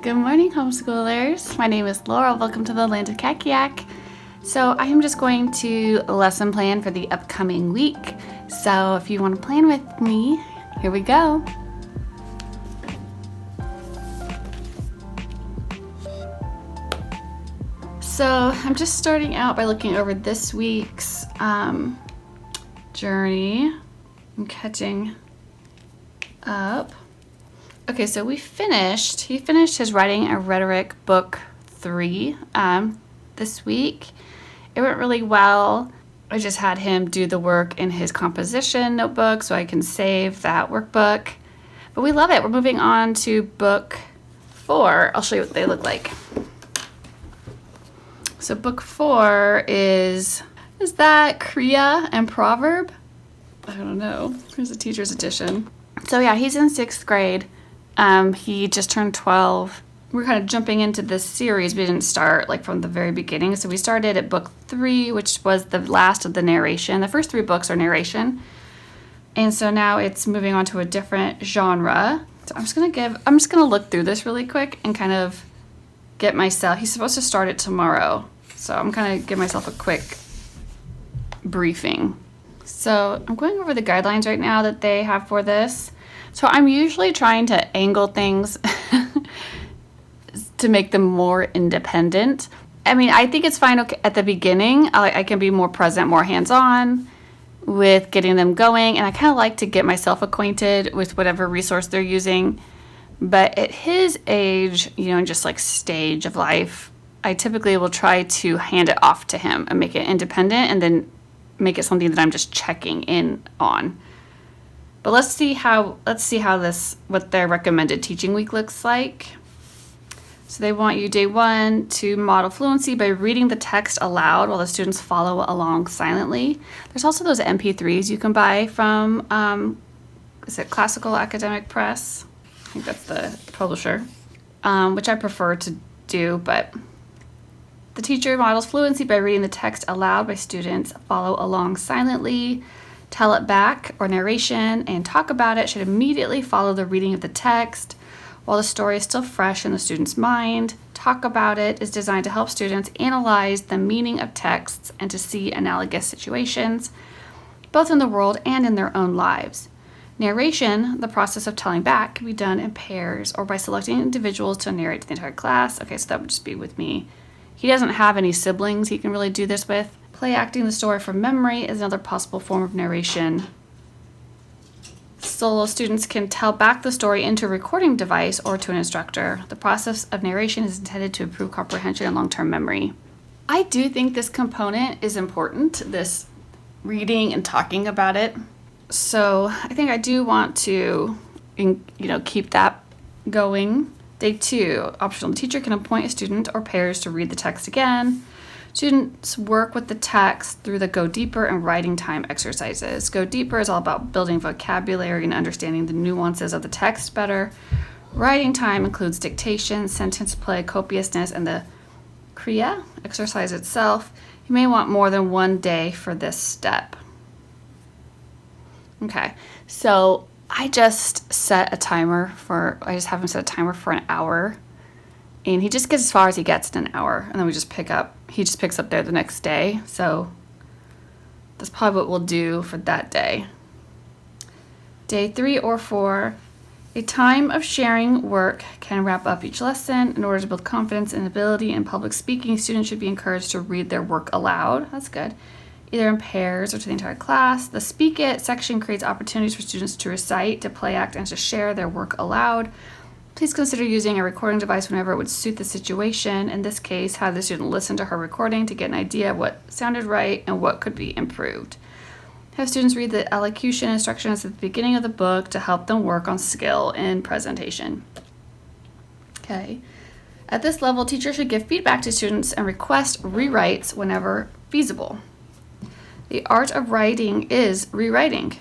Good morning, homeschoolers. My name is Laurel. Welcome to the land of Kakiak. So I am just going to lesson plan for the upcoming week. So if you want to plan with me, here we go. So I'm just starting out by looking over this week's journey. I'm catching up. Okay, so he finished his writing and rhetoric book 3 this week. It went really well. I just had him do the work in his composition notebook so I can save that workbook. But we love it. We're moving on to book 4. I'll show you what they look like. So book 4 is that Kriya and Proverb? I don't know. Here's the teacher's edition. So yeah, he's in 6th grade. He just turned 12. We're kind of jumping into this series. We didn't start like from the very beginning. So we started at book 3, which was the last of the narration. The first 3 books are narration. And so now it's moving on to a different genre. So I'm just gonna look through this really quick and kind of get myself, he's supposed to start it tomorrow. So I'm gonna give myself a quick briefing. So I'm going over the guidelines right now that they have for this. So I'm usually trying to angle things to make them more independent. I mean, I think it's fine at the beginning. I can be more present, more hands-on with getting them going. And I kind of like to get myself acquainted with whatever resource they're using. But at his age, and just like stage of life, I typically will try to hand it off to him and make it independent and then make it something that I'm just checking in on. But let's see how what their recommended teaching week looks like. So they want you day 1 to model fluency by reading the text aloud while the students follow along silently. There's also those MP3s you can buy from, is it Classical Academic Press? I think that's the publisher, which I prefer to do, but the teacher models fluency by reading the text aloud by students follow along silently. Tell it back or narration and talk about it should immediately follow the reading of the text. While the story is still fresh in the student's mind, talk about it is designed to help students analyze the meaning of texts and to see analogous situations, both in the world and in their own lives. Narration, the process of telling back, can be done in pairs or by selecting individuals to narrate to the entire class. Okay, so that would just be with me. He doesn't have any siblings he can really do this with. Play acting the story from memory is another possible form of narration. Solo students can tell back the story into a recording device or to an instructor. The process of narration is intended to improve comprehension and long-term memory. I do think this component is important, this reading and talking about it. So I think I do want to, keep that going. Day 2, optional. The teacher can appoint a student or pairs to read the text again. Students work with the text through the Go Deeper and Writing Time exercises. Go Deeper is all about building vocabulary and understanding the nuances of the text better. Writing Time includes dictation, sentence play, copiousness, and the Kriya exercise itself. You may want more than one day for this step. Okay, so I just have him set a timer for an hour. And he just gets as far as he gets in an hour. And then he just picks up there the next day. So that's probably what we'll do for that day. Day 3 or 4, a time of sharing work can wrap up each lesson. In order to build confidence and ability in public speaking, students should be encouraged to read their work aloud. That's good. Either in pairs or to the entire class. The Speak It section creates opportunities for students to recite, to play act, and to share their work aloud. Please consider using a recording device whenever it would suit the situation. In this case, have the student listen to her recording to get an idea of what sounded right and what could be improved. Have students read the elocution instructions at the beginning of the book to help them work on skill in presentation. Okay. At this level, teachers should give feedback to students and request rewrites whenever feasible. The art of writing is rewriting.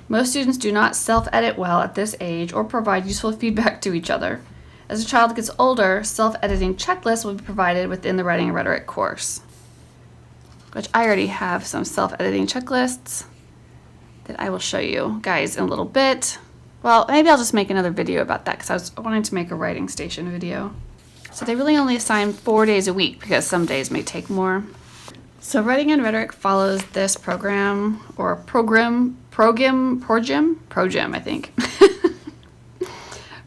Most students do not self-edit well at this age or provide useful feedback to each other. As a child gets older, self-editing checklists will be provided within the Writing and Rhetoric course, which I already have some self-editing checklists that I will show you guys in a little bit. Well, maybe I'll just make another video about that because I was wanting to make a writing station video. So they really only assign 4 days a week because some days may take more. So writing and rhetoric follows this program, or program, I think.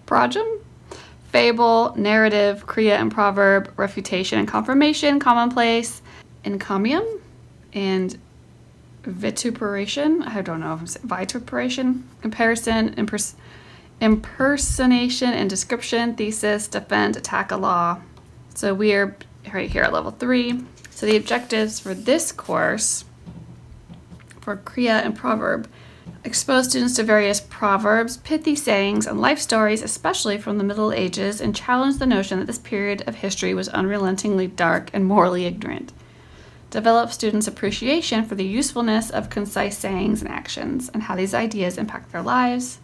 Program? Fable, narrative, kriya and proverb, refutation and confirmation, commonplace, encomium, and vituperation. I don't know if I'm saying vituperation, comparison, impersonation and description, thesis, defend, attack a law. So we are right here at level 3. So the objectives for this course for kriya and proverb: expose students to various proverbs, pithy sayings, and life stories, especially from the Middle Ages, and challenge the notion that this period of history was unrelentingly dark and morally ignorant. Develop students' appreciation for the usefulness of concise sayings and actions, and how these ideas impact their lives.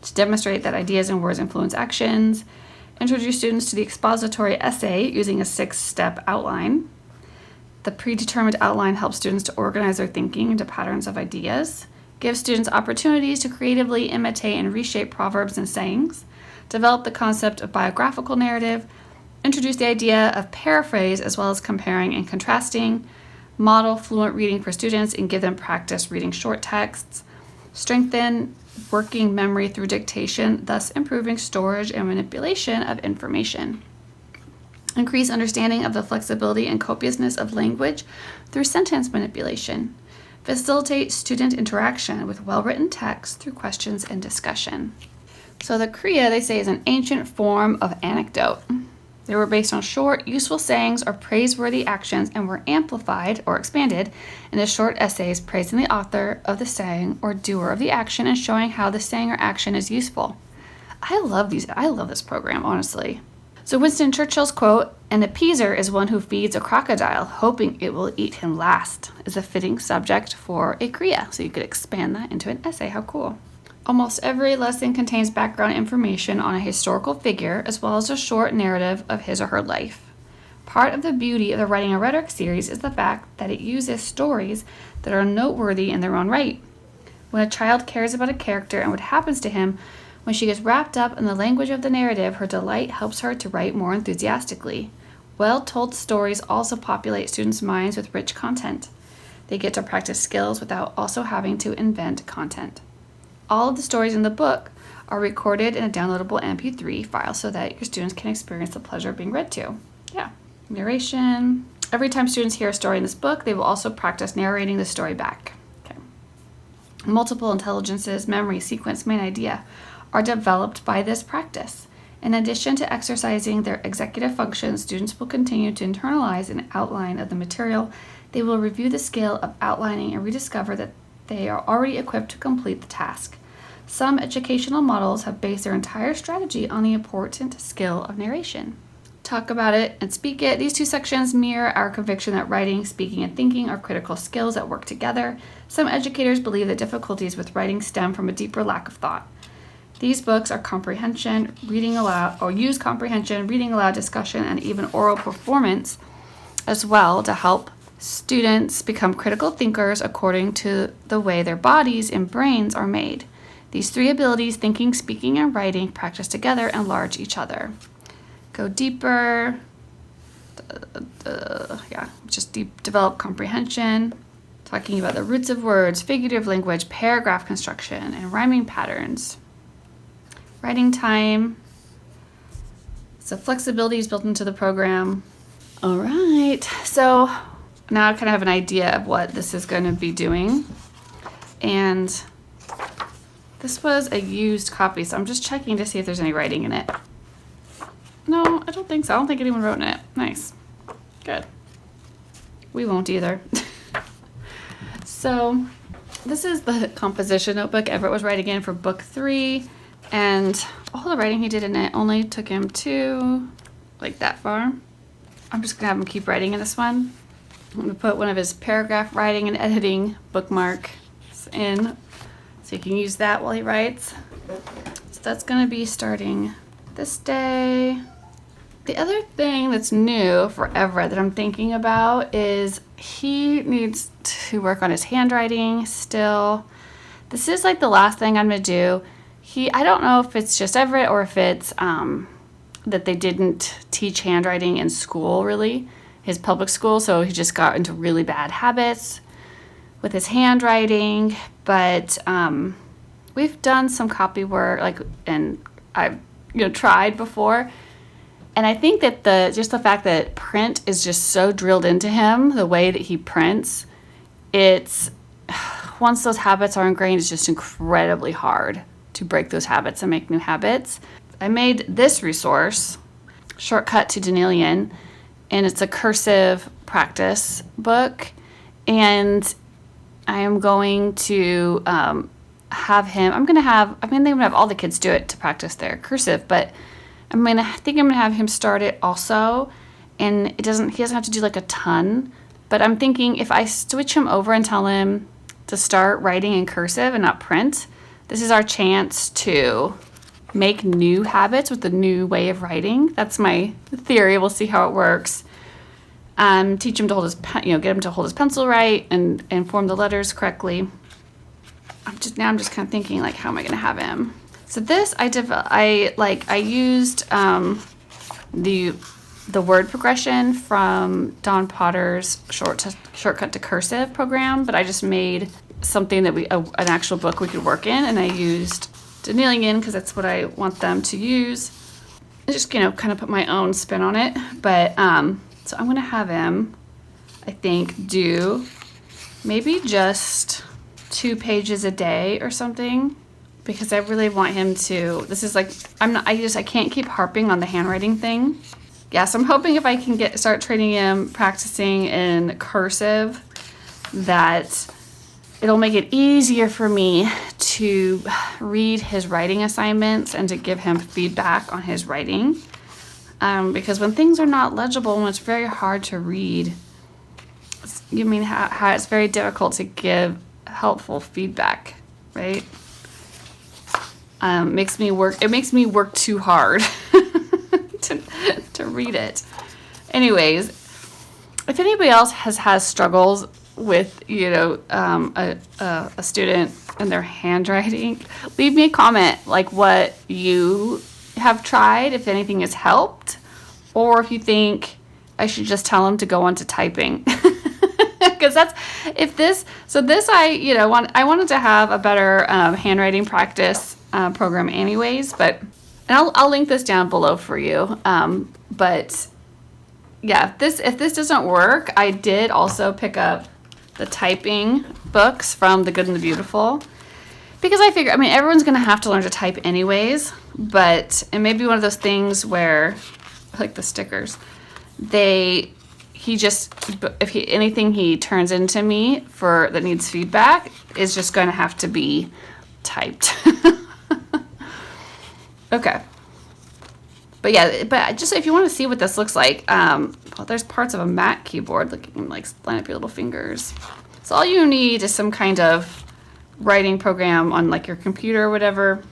To demonstrate that ideas and words influence actions. Introduce students to the expository essay using a 6-step outline. The predetermined outline helps students to organize their thinking into patterns of ideas. Give students opportunities to creatively imitate and reshape proverbs and sayings. Develop the concept of biographical narrative. Introduce the idea of paraphrase as well as comparing and contrasting. Model fluent reading for students and give them practice reading short texts. Strengthen working memory through dictation, thus improving storage and manipulation of information. Increase understanding of the flexibility and copiousness of language through sentence manipulation. Facilitate student interaction with well-written text through questions and discussion. So the kriya, they say, is an ancient form of anecdote. They were based on short, useful sayings or praiseworthy actions and were amplified or expanded into short essays praising the author of the saying or doer of the action and showing how the saying or action is useful. I love this program, honestly. So Winston Churchill's quote, "An appeaser is one who feeds a crocodile, hoping it will eat him last," is a fitting subject for a kriya. So you could expand that into an essay. How cool. Almost every lesson contains background information on a historical figure, as well as a short narrative of his or her life. Part of the beauty of the Writing and Rhetoric series is the fact that it uses stories that are noteworthy in their own right. When a child cares about a character and what happens to him, when she gets wrapped up in the language of the narrative, her delight helps her to write more enthusiastically. Well-told stories also populate students' minds with rich content. They get to practice skills without also having to invent content. All of the stories in the book are recorded in a downloadable MP3 file so that your students can experience the pleasure of being read to. Yeah. Narration. Every time students hear a story in this book, they will also practice narrating the story back. Okay. Multiple intelligences, memory, sequence, main idea are developed by this practice. In addition to exercising their executive functions, students will continue to internalize an outline of the material. They will review the skill of outlining and rediscover that they are already equipped to complete the task. Some educational models have based their entire strategy on the important skill of narration. Talk about it and speak it. These two sections mirror our conviction that writing, speaking, and thinking are critical skills that work together. Some educators believe that difficulties with writing stem from a deeper lack of thought. These books are comprehension, reading aloud, or use comprehension, reading aloud, discussion, and even oral performance as well to help students become critical thinkers according to the way their bodies and brains are made. These 3 abilities, thinking, speaking, and writing, practice together and enlarge each other. Go deeper. Develop comprehension. Talking about the roots of words, figurative language, paragraph construction, and rhyming patterns. Writing time. So flexibility is built into the program. All right. So now I kind of have an idea of what this is going to be doing. And this was a used copy, so I'm just checking to see if there's any writing in it. No, I don't think so. I don't think anyone wrote in it. Nice. Good. We won't either. So this is the composition notebook Everett was writing in for book 3. And all the writing he did in it only took him to like that far. I'm just going to have him keep writing in this one. I'm going to put one of his paragraph writing and editing bookmarks in so you can use that while he writes. So that's going to be starting this day. The other thing that's new for Everett that I'm thinking about is he needs to work on his handwriting still. This is like the last thing I'm going to do. I don't know if it's just Everett or if it's that they didn't teach handwriting in school, really, his public school. So he just got into really bad habits with his handwriting. But we've done some copy work, and I've tried before. And I think that the fact that print is just so drilled into him, the way that he prints, it's once those habits are ingrained, it's just incredibly hard to break those habits and make new habits. I made this resource, Shortcut to Danielian, and it's a cursive practice book. And I am going to have him, I'm going to have all the kids do it to practice their cursive, but I'm going to have him start it also. And he doesn't have to do like a ton, but I'm thinking if I switch him over and tell him to start writing in cursive and not print, this is our chance to make new habits with the new way of writing. That's my theory. We'll see how it works. Teach him to hold get him to hold his pencil right and form the letters correctly. I'm just kind of thinking, like, how am I going to have him? So this I used the word progression from Don Potter's Shortcut to Cursive program, but I just made something that an actual book we could work in, and I used Danielian because that's what I want them to use. I just kind of put my own spin on it, but so I'm gonna have him, I think, do maybe just 2 pages a day or something, because I really want him to. This is like I can't keep harping on the handwriting thing. Yeah, so I'm hoping if I can start training him practicing in cursive, that it'll make it easier for me to read his writing assignments and to give him feedback on his writing. Because when things are not legible, when it's very hard to read, how it's very difficult to give helpful feedback, right? It makes me work too hard to read it. Anyways, if anybody else has struggles with a student and their handwriting, leave me a comment, like what you have tried, if anything has helped, or if you think I should just tell them to go on to typing. Because I wanted to have a better handwriting practice program anyways, and I'll link this down below for you. But yeah, if this doesn't work, I did also pick up the typing books from The Good and the Beautiful, because I figure, everyone's going to have to learn to type anyways, but it may be one of those things where, like the stickers, anything he turns into me that needs feedback is just going to have to be typed. Okay. But just if you want to see what this looks like, there's parts of a Mac keyboard. Look, you can line up your little fingers. So all you need is some kind of writing program on your computer or whatever.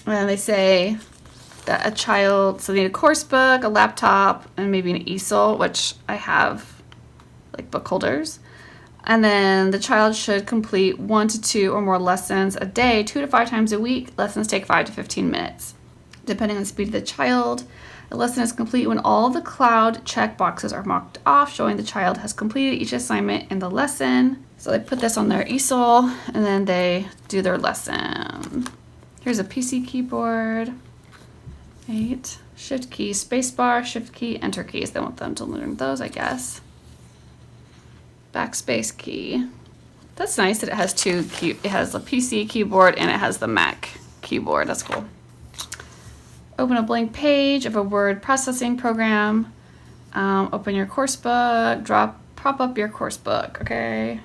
And they say that they need a course book, a laptop, and maybe an easel, which I have, book holders. And then the child should complete 1 to 2 or more lessons a day, 2 to 5 times a week. Lessons take 5 to 15 minutes. Depending on the speed of the child, the lesson is complete when all the cloud check boxes are marked off, showing the child has completed each assignment in the lesson. So they put this on their easel, and then they do their lesson. Here's a PC keyboard. Right. Shift key, space bar, shift key, enter keys. They want them to learn those, I guess. Backspace key. That's nice that it has it has the PC keyboard and it has the Mac keyboard. That's cool. Open a blank page of a word processing program. Open your course book. Prop up your course book. Okay.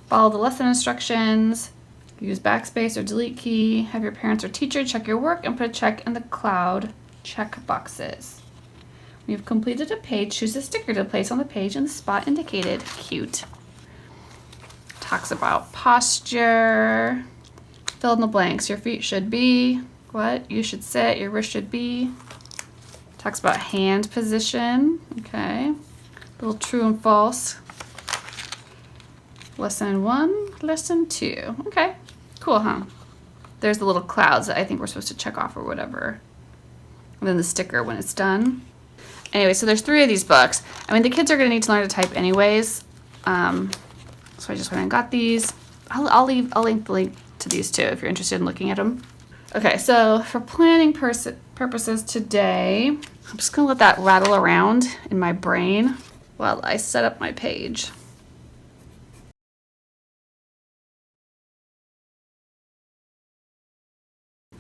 Follow the lesson instructions. Use backspace or delete key. Have your parents or teacher check your work and put a check in the cloud check boxes. When you've completed a page, choose a sticker to place on the page in the spot indicated. Cute. Talks about posture. Fill in the blanks. Your feet should be what? You should sit. Your wrist should be. Talks about hand position. Okay. Little true and false. Lesson 1, lesson 2. Okay. Cool, huh? There's the little clouds that I think we're supposed to check off or whatever. And then the sticker when it's done. Anyway, so there's 3 of these books. I mean, the kids are going to need to learn to type anyways. So I just went and got these. I'll link the link to these too if you're interested in looking at them. Okay, so for planning purposes today, I'm just going to let that rattle around in my brain while I set up my page.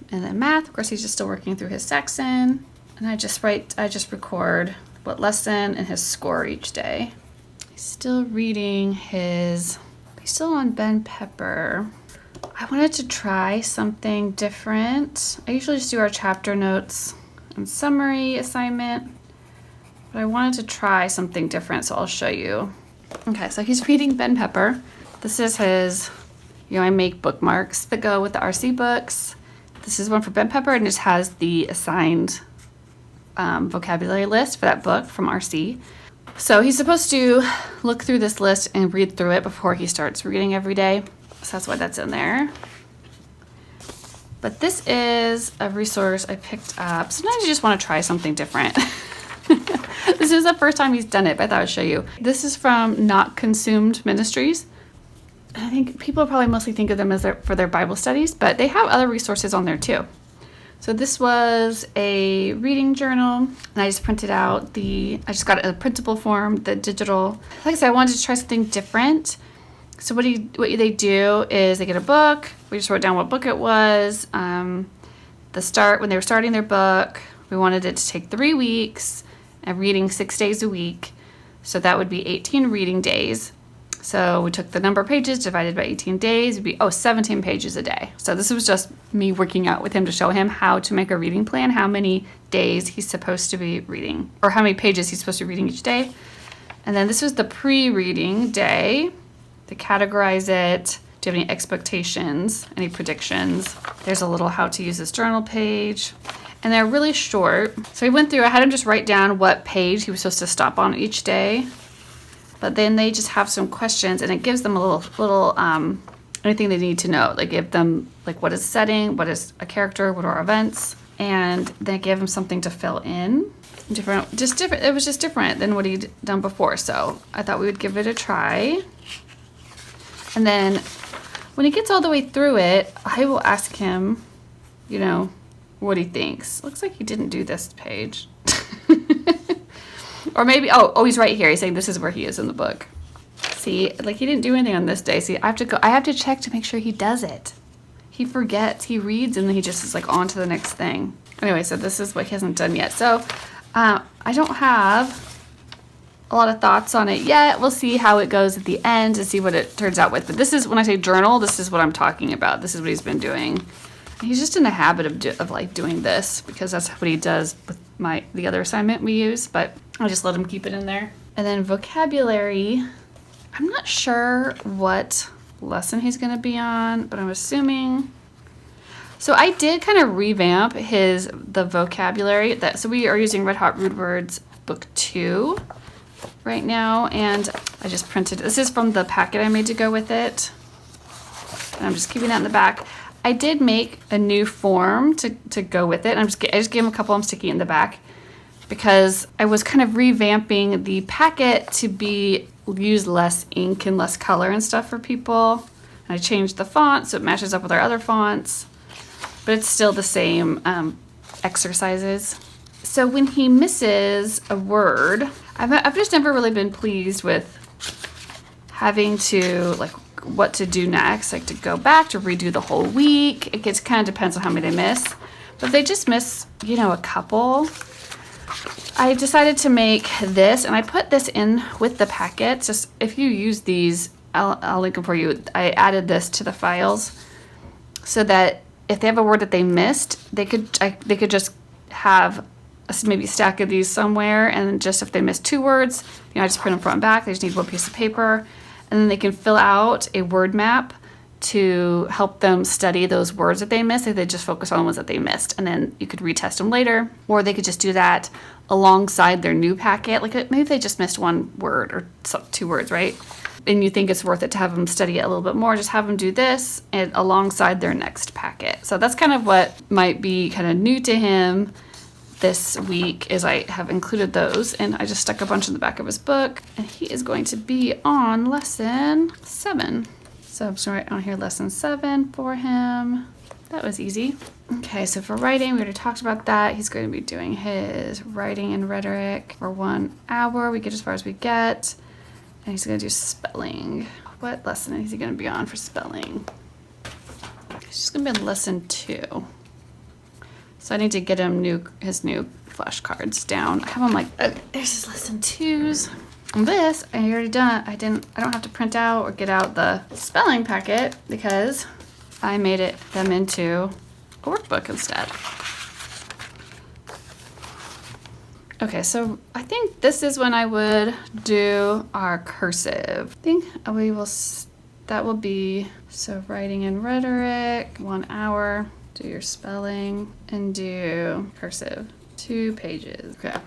And then math, of course, he's just still working through his section. And I just record what lesson and his score each day. He's still he's still on Ben Pepper. I wanted to try something different. I usually just do our chapter notes and summary assignment, but I wanted to try something different, so I'll show you. Okay, so he's reading Ben Pepper. This is his, I make bookmarks that go with the RC books. This is one for Ben Pepper, and it just has the assigned vocabulary list for that book from RC. So he's supposed to look through this list and read through it before he starts reading every day. So that's why that's in there. But this is a resource I picked up. Sometimes you just want to try something different. This is the first time he's done it, but I thought I'd show you. This is from Not Consumed Ministries. I think people probably mostly think of them as for their Bible studies, but they have other resources on there too. So this was a reading journal, and I just printed out I just got a printable form, the digital. Like I said, I wanted to try something different. So what they do is they get a book. We just wrote down what book it was. When they were starting their book, we wanted it to take 3 weeks and reading 6 days a week. So that would be 18 reading days. So we took the number of pages divided by 18 days. It'd be 17 pages a day. So this was just me working out with him to show him how to make a reading plan, how many days he's supposed to be reading, or how many pages he's supposed to be reading each day. And then this was the pre-reading day. To categorize it. Do you have any expectations, any predictions? There's a little how to use this journal page. And they're really short. So we went through, I had him just write down what page he was supposed to stop on each day. But then they just have some questions, and it gives them a little anything they need to know. They give them like what is setting, what is a character, what are events, and they give him something to fill in. Different. It was just different than what he'd done before. So I thought we would give it a try. And then when he gets all the way through it, I will ask him, what he thinks. Looks like he didn't do this page. Or maybe, he's right here. He's saying this is where he is in the book. See, like he didn't do anything on this day. See, I have to check to make sure he does it. He forgets, he reads, and then he just is like on to the next thing. Anyway, so this is what he hasn't done yet. So I don't have a lot of thoughts on it yet. We'll see how it goes at the end and see what it turns out with. But this is, when I say journal, this is what I'm talking about. This is what he's been doing. He's just in the habit of like doing this because that's what he does with the other assignment we use, but I just let him keep it in there. And then vocabulary, I'm not sure what lesson he's going to be on, but I'm assuming. So I did kind of revamp the vocabulary. So we are using Red Hot Rude Words book 2 right now, and I just printed. This is from the packet I made to go with it, and I'm just keeping that in the back. I did make a new form to go with it. I just gave him a couple. I'm sticking it in the back because I was kind of revamping the packet to use less ink and less color and stuff for people. And I changed the font so it matches up with our other fonts, but it's still the same exercises. So when he misses a word, I've just never really been pleased with having to what to do next, like to go back to redo the whole week. It kind of depends on how many they miss. But if they just miss, a couple, I decided to make this, and I put this in with the packet. Just if you use these, I'll link them for you. I added this to the files so that if they have a word that they missed, they could just have maybe a stack of these somewhere, and just if they missed 2 words, I just print them front and back. They just need 1 piece of paper. And then they can fill out a word map to help them study those words that they missed if they just focus on the ones that they missed. And then you could retest them later, or they could just do that alongside their new packet. Like maybe they just missed 1 word or 2 words, right? and you think it's worth it to have them study it a little bit more, just have them do this and alongside their next packet. So that's kind of what might be kind of new to him this week, is I have included those, and I just stuck a bunch in the back of his book, and he is going to be on lesson 7. So I'm just gonna write on here lesson 7 for him. That was easy. Okay, so for writing, we already talked about that. He's going to be doing his writing and rhetoric for 1 hour. We get as far as we get. And he's going to do spelling. What lesson is he going to be on for spelling? He's just going to be on lesson 2. So I need to get him his new flashcards down. I have him like, there's his lesson 2s. And this, I already done. I don't have to print out or get out the spelling packet because I made them into a workbook instead. Okay, so I think this is when I would do our cursive. I think that will be, so writing and rhetoric, 1 hour, do your spelling, and do cursive, 2 pages. Okay.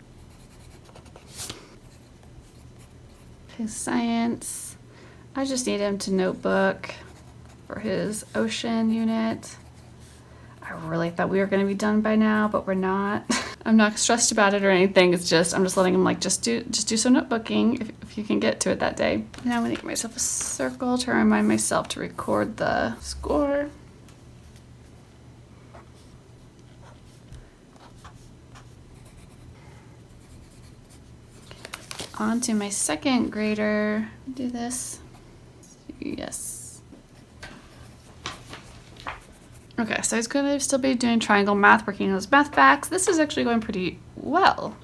His science, I just need him to notebook for his ocean unit. I really thought we were going to be done by now, but we're not. I'm not stressed about it or anything. It's just, I'm just letting him like, just do some notebooking if you can get to it that day. Now I'm going to get myself a circle to remind myself to record the score. On to my second grader. Do this. Yes. Okay, so he's going to still be doing triangle math, working on his math facts. This is actually going pretty well.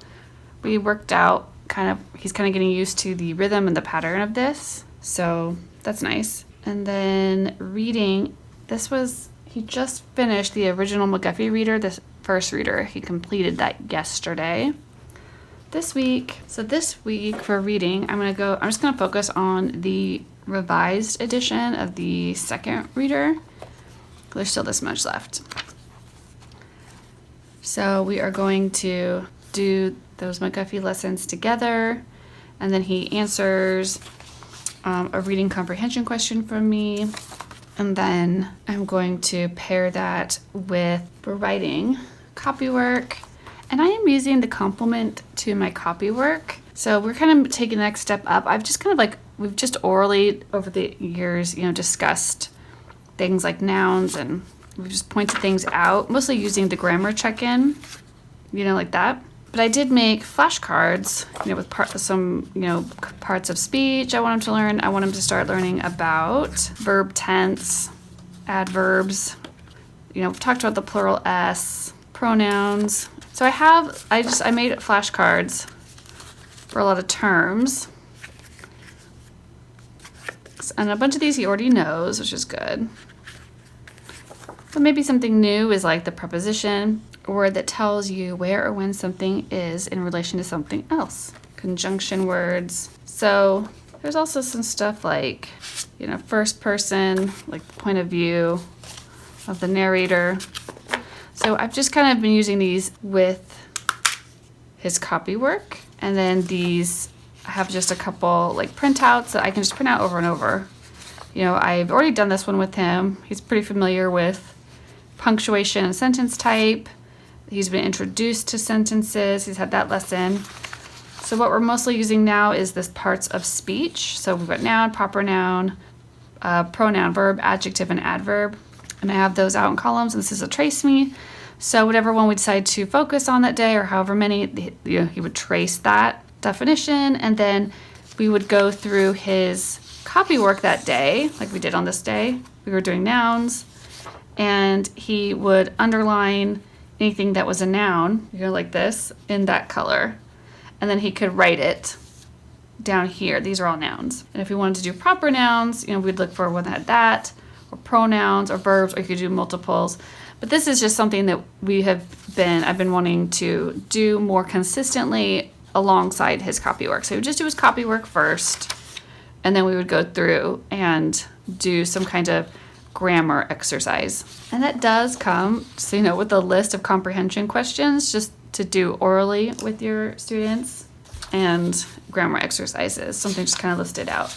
We worked out he's kind of getting used to the rhythm and the pattern of this. So that's nice. And then reading, he just finished the original McGuffey reader, the first reader. He completed that yesterday. This week for reading, I'm just going to focus on the revised edition of the second reader. There's still this much left. So we are going to do those McGuffey lessons together, and then he answers a reading comprehension question from me, and then I'm going to pair that with, for writing, copywork. And I am using the complement to my copywork. So we're kind of taking the next step up. We've just orally over the years, discussed things like nouns, and we've just pointed things out, mostly using the grammar check-in, like that. But I did make flashcards, with some parts of speech I want him to learn. I want him to start learning about verb tense, adverbs. We've talked about the plural S, pronouns. So I made flashcards for a lot of terms. And a bunch of these he already knows, which is good. But maybe something new is like the preposition, a word that tells you where or when something is in relation to something else. Conjunction words. So there's also some stuff like, first person, like point of view of the narrator. So I've just kind of been using these with his copywork. And then these, I have just a couple like printouts that I can just print out over and over. I've already done this one with him. He's pretty familiar with punctuation and sentence type. He's been introduced to sentences. He's had that lesson. So what we're mostly using now is this parts of speech. So we've got noun, proper noun, pronoun, verb, adjective, and adverb. And I have those out in columns, and this is a trace me. So whatever one we decide to focus on that day, or however many, he would trace that definition, and then we would go through his copywork that day, like we did on this day. We were doing nouns, and he would underline anything that was a noun, like this, in that color. And then he could write it down here. These are all nouns. And if we wanted to do proper nouns, we'd look for one that had that, or pronouns, or verbs, or you could do multiples. But this is just something that I've been wanting to do more consistently alongside his copywork. So he would just do his copywork first, and then we would go through and do some kind of grammar exercise. And that does come, with a list of comprehension questions just to do orally with your students, and grammar exercises, something just kind of listed out.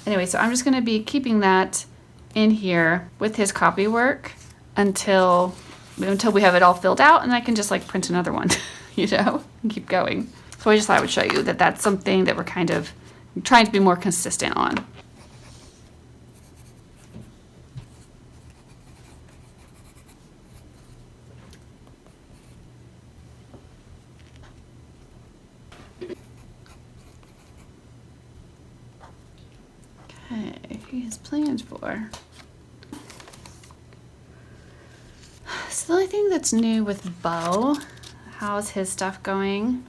Anyway, so I'm just going to be keeping that in here with his copy work until we have it all filled out, and I can just like print another one, and keep going. So I just thought I would show you that that's something that we're kind of trying to be more consistent on. Okay, he has plans for. So the only thing that's new with Bo, how's his stuff going?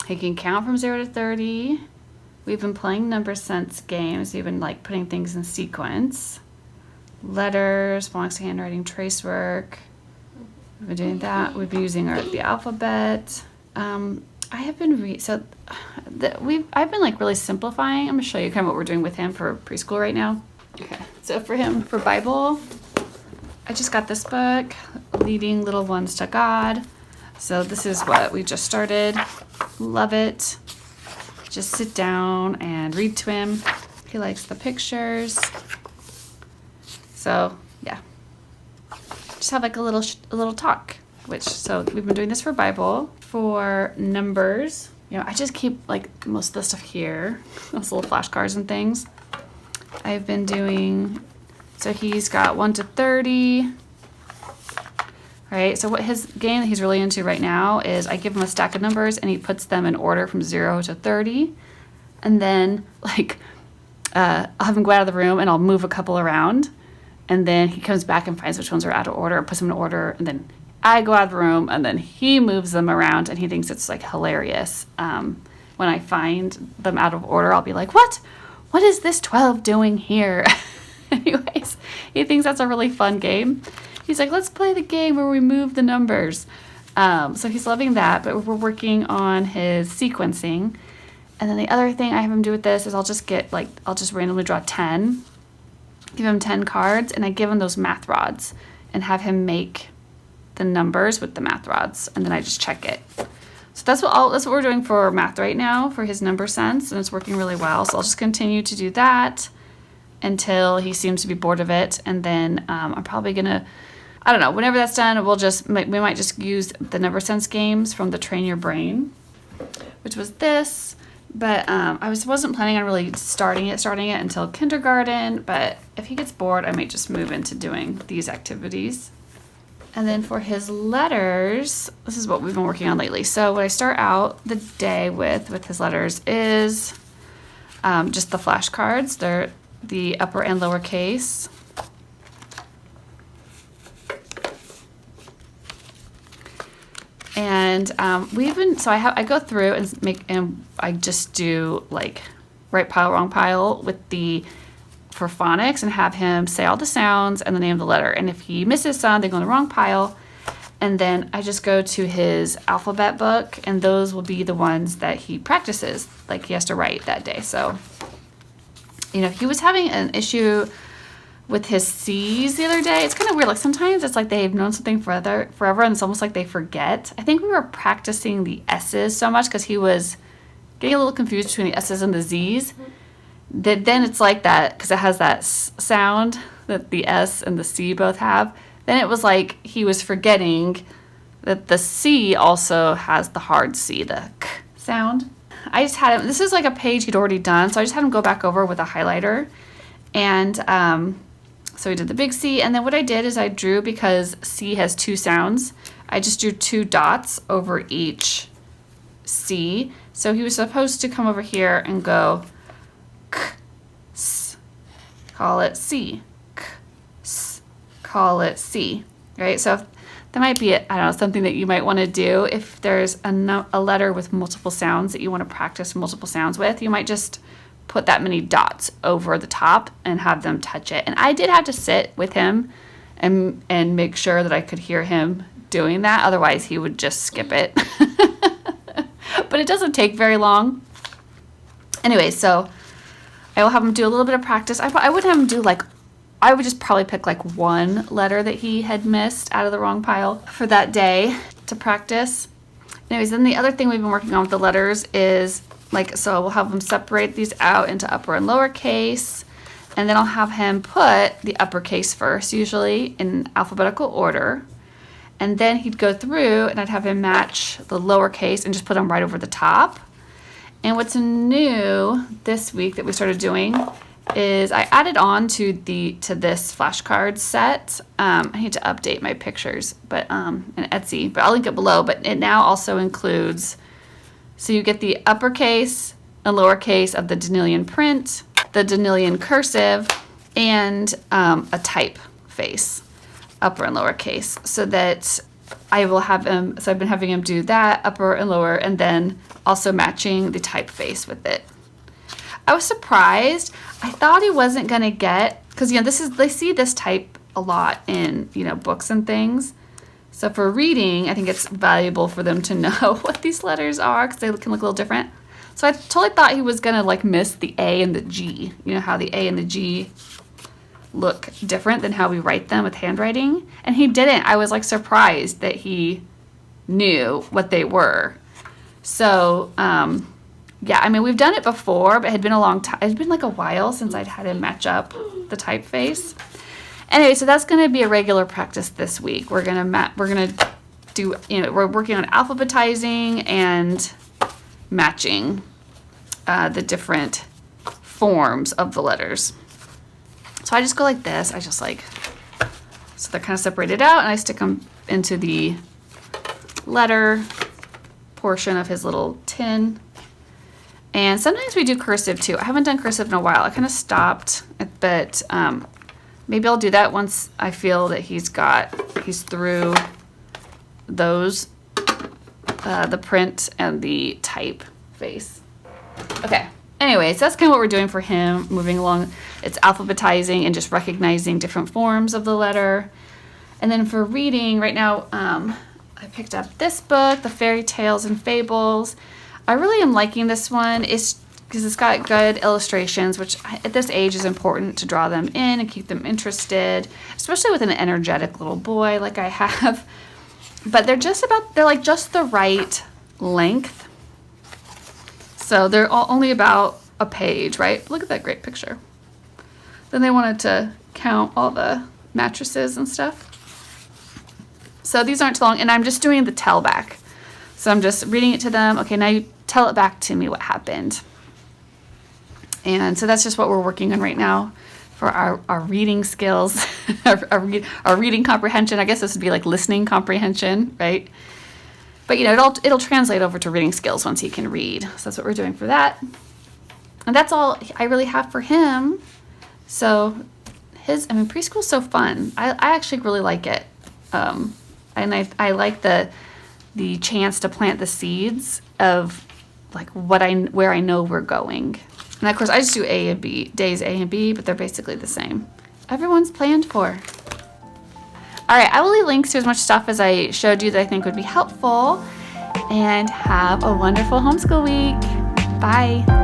He can count from 0 to 30. We've been playing number sense games. We've been like putting things in sequence. Letters, phonics, handwriting, trace work. We've been doing that. We've been using the alphabet. I have been I've been like really simplifying. I'm gonna show you kind of what we're doing with him for preschool right now. Okay, so for him for Bible, I just got this book, Leading Little Ones to God. So this is what we just started. Love it. Just sit down and read to him. He likes the pictures. So yeah, just have like a little talk. So we've been doing this for Bible. For numbers, I just keep like most of the stuff here, those little flashcards and things. I've been doing, so he's got 1 to 30. Right, so what his game that he's really into right now is I give him a stack of numbers and he puts them in order from 0 to 30. And then I'll have him go out of the room and I'll move a couple around. And then he comes back and finds which ones are out of order, puts them in order, and then I go out of the room and then he moves them around and he thinks it's like hilarious. When I find them out of order, I'll be like, what is this 12 doing here? Anyways, he thinks that's a really fun game. He's like, let's play the game where we move the numbers. So he's loving that, but we're working on his sequencing. And then the other thing I have him do with this is I'll just randomly draw 10, give him 10 cards, and I give him those math rods and have him make the numbers with the math rods, and then I just check it. So that's what we're doing for math right now for his number sense, and it's working really well. So I'll just continue to do that until he seems to be bored of it, and then I'm probably gonna, I don't know, whenever that's done, we might just use the number sense games from the Train Your Brain, which was this. But I wasn't planning on really starting it until kindergarten. But if he gets bored, I might just move into doing these activities. And then for his letters, this is what we've been working on lately. So what I start out the day with his letters is just the flashcards. They're the upper and lower case. And I go through and I just do like right pile, wrong pile for phonics and have him say all the sounds and the name of the letter. And if he misses some, they go in the wrong pile. And then I just go to his alphabet book, and those will be the ones that he practices, like he has to write that day. So, he was having an issue with his C's the other day. It's kind of weird. Like sometimes it's like they've known something forever and it's almost like they forget. I think we were practicing the S's so much because he was getting a little confused between the S's and the Z's. Then it's like that because it has that sound that the S and the C both have. Then it was like he was forgetting that the C also has the hard C, the K sound. I just had him, this is like a page he'd already done, so I just had him go back over with a highlighter. And so we did the big C, and then what I did is I drew, because C has 2 sounds, I just drew 2 dots over each C. So he was supposed to come over here and go K, S, call it C, K, S, call it C, right? So that might be, something that you might want to do. If there's a letter with multiple sounds that you want to practice multiple sounds with, you might just put that many dots over the top and have them touch it. And I did have to sit with him and make sure that I could hear him doing that. Otherwise, he would just skip it. But it doesn't take very long. Anyway, so I will have him do a little bit of practice. I wouldn't have him do I would just probably pick one letter that he had missed out of the wrong pile for that day to practice. Anyways, then the other thing we've been working on with the letters is like, so we'll have him separate these out into upper and lowercase, and then I'll have him put the uppercase first, usually in alphabetical order, and then he'd go through and I'd have him match the lowercase and just put them right over the top. And what's new this week that we started doing is I added on to this flashcard set. I need to update my pictures, but in Etsy, but I'll link it below. But it now also includes, so you get the uppercase and lowercase of the Danielian print, the Danielian cursive, and a type face, upper and lowercase, so that I will have him, so I've been having him do that, upper and lower, and then also matching the typeface with it. I was surprised. I thought he wasn't gonna get, because they see this type a lot in books and things. So for reading, I think it's valuable for them to know what these letters are, because they can look a little different. So I totally thought he was gonna miss the A and the G. You know how the A and the G look different than how we write them with handwriting, and he didn't. I was surprised that he knew what they were. So yeah, I mean, we've done it before, but it had been a long time. It's been a while since I'd had him match up the typeface. Anyway, so that's going to be a regular practice this week. We're gonna do, we're working on alphabetizing and matching the different forms of the letters. So I just go like this. So they're kind of separated out, and I stick them into the letter portion of his little tin. And sometimes we do cursive too. I haven't done cursive in a while. I kind of stopped, but maybe I'll do that once I feel that he's through those, the print and the typeface. Okay. Anyways, that's kind of what we're doing for him, moving along. It's alphabetizing and just recognizing different forms of the letter. And then for reading, right now, I picked up this book, The Fairy Tales and Fables. I really am liking this one. It's because it's got good illustrations, which at this age is important to draw them in and keep them interested, especially with an energetic little boy like I have. But they're just the right length. So they're only about a page, right? Look at that great picture. Then they wanted to count all the mattresses and stuff. So these aren't too long, and I'm just doing the tell back. So I'm just reading it to them. Okay, now you tell it back to me what happened. And so that's just what we're working on right now for our reading skills, our reading comprehension. I guess this would be listening comprehension, right? But it'll translate over to reading skills once he can read. So that's what we're doing for that. And that's all I really have for him. So preschool's so fun. I actually really like it. And I like the chance to plant the seeds of where I know we're going. And of course I just do A and B, days A and B, but they're basically the same. Everyone's planned for. All right, I will leave links to as much stuff as I showed you that I think would be helpful. And have a wonderful homeschool week. Bye.